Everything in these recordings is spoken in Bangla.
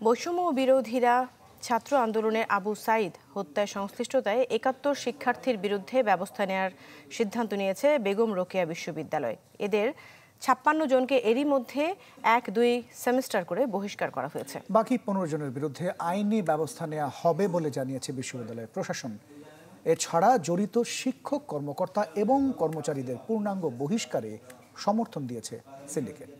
বৈষম্য বিরোধীরা ছাত্র আন্দোলনে আবু সাঈদ হত্যায় সংশ্লিষ্টতায় ৭১ শিক্ষার্থীর বিরুদ্ধে ব্যবস্থা নেওয়ার সিদ্ধান্ত নিয়েছে বেগম রোকেয়া বিশ্ববিদ্যালয়। এদের ৫৬ জনকে এরই মধ্যে ১-২ সেমিস্টার করে বহিষ্কার করা হয়েছে। বাকি ১৫ জনের বিরুদ্ধে আইনি ব্যবস্থা নেওয়া হবে বলে জানিয়েছে বিশ্ববিদ্যালয়ের প্রশাসন। এছাড়া জড়িত শিক্ষক, কর্মকর্তা এবং কর্মচারীদের পূর্ণাঙ্গ বহিষ্কারে সমর্থন দিয়েছে সিন্ডিকেট।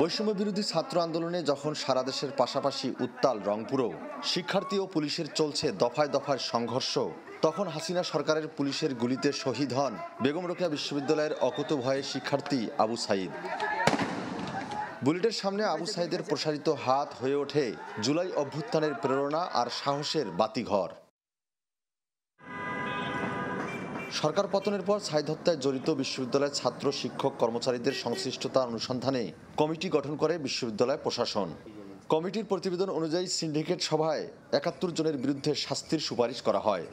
বৈষম্য বিরোধী ছাত্র আন্দোলনে যখন সারা দেশের পাশাপাশি উত্তাল রংপুরেও শিক্ষার্থী ও পুলিশের চলছে দফায় দফায় সংঘর্ষ, তখন হাসিনা সরকারের পুলিশের গুলিতে শহীদ হন বেগম রোকেয়া বিশ্ববিদ্যালয়ের অকুতোভয় শিক্ষার্থী আবু সাঈদ। বুলেটের সামনে আবু সাঈদের প্রসারিত হাত হয়ে ওঠে জুলাই অভ্যুত্থানের প্রেরণা আর সাহসের বাতিঘর। সরকার পতনের পর সাঈদ হত্যায় জড়িত বিশ্ববিদ্যালয়ের ছাত্র, শিক্ষক, কর্মচারীদের সংশ্লিষ্টতা অনুসন্ধানে কমিটি গঠন করে বিশ্ববিদ্যালয় প্রশাসন। কমিটির প্রতিবেদন অনুযায়ী সিন্ডিকেট সভায় ৭১ জনের বিরুদ্ধে শাস্তির সুপারিশ করা হয়।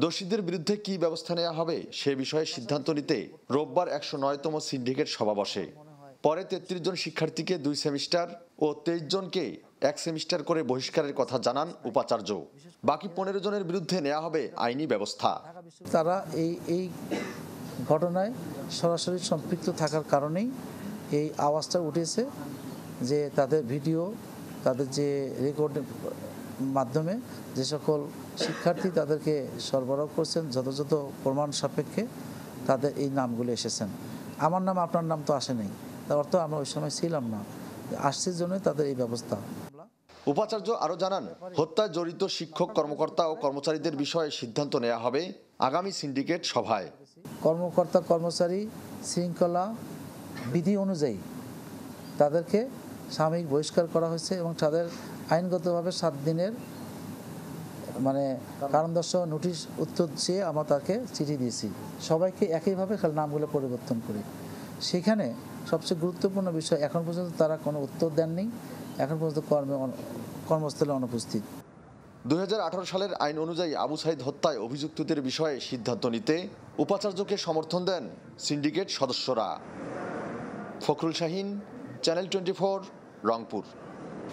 দোষীদের বিরুদ্ধে কি ব্যবস্থা নেওয়া হবে সে বিষয়ে সিদ্ধান্ত নিতে রোববার ১০৯তম সিন্ডিকেট সভা বসে। পরে ৩৩ জন শিক্ষার্থীকে ২ সেমিস্টার ও ২৩ জনকে ১ সেমিস্টার করে বহিষ্কারের কথা জানান উপাচার্য। বাকি ১৫ জনের বিরুদ্ধে নেওয়া হবে আইনি ব্যবস্থা। তারা এই ঘটনায় সরাসরি সম্পৃক্ত থাকার কারণেই এই আওয়াজটা উঠেছে যে তাদের ভিডিও, তাদের যে রেকর্ডের মাধ্যমে যে সকল শিক্ষার্থী তাদেরকে সরবরাহ করছেন যথাযথ প্রমাণ সাপেক্ষে তাদের এই নামগুলো এসেছেন। আমার নাম আপনার নাম তো আসে নাই, তার অর্থ আমরা ওই সময় ছিলাম না, আসছে জন্যই তাদের এই ব্যবস্থা। উপাচার্য আরও জানান, হত্যায় জড়িত শিক্ষক, কর্মকর্তা ও কর্মচারীদের বিষয়ে সিদ্ধান্ত নেওয়া হবে আগামী সিন্ডিকেট সভায়। কর্মকর্তা, কর্মচারী শৃঙ্খলা বিধি অনুযায়ী তাদেরকে সাময়িক বহিষ্কার করা হয়েছে এবং তাদের আইনগতভাবে ৭ দিনের কারণ দর্শাও নোটিশ উত্তর চেয়ে আমরা তাকে চিঠি দিয়েছি। সবাইকে একইভাবে নামগুলো পরিবর্তন করি। সেখানে সবচেয়ে গুরুত্বপূর্ণ বিষয়, এখন পর্যন্ত তারা কোনো উত্তর দেননি, এখন পর্যন্ত কর্মস্থলে অনুপস্থিত। ২০১৮ সালের আইন অনুযায়ী আবু সাঈদ হত্যায় অভিযুক্তদের বিষয়ে সিদ্ধান্ত নিতে উপাচার্যকে সমর্থন দেন সিন্ডিকেট সদস্যরা। ফখরুল শাহীন, চ্যানেল 24, রংপুর।